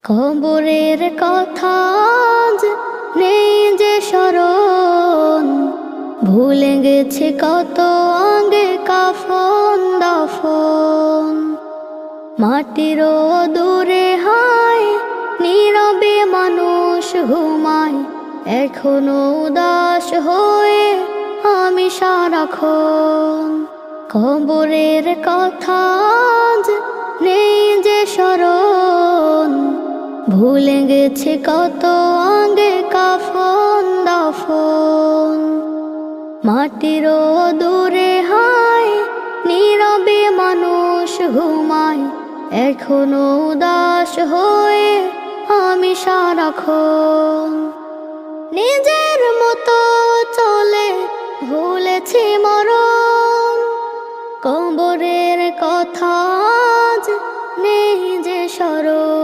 কবরের কথা আজ নেই যে স্মরণ, ভুলে গেছে কত আগে কাফন দাফন। মাটিরও দূরে হায় নীরবে মানুষ ঘুমায়, এখনো উদাস হয়ে আমি সারাক্ষণ। কবরের কথা আজ নেই যে স্মরণ, ভুলে গেছে কত আগে কাফন দাফন। মাটিরও দূরে হায় নীরবে মানুষ ঘুমায়, এখনো উদাস হয়ে আমি সারাক্ষণ। নিজের মতো চলে ভুলেছি মরণ, কবরের কথা আজ নেই যে স্মরণ।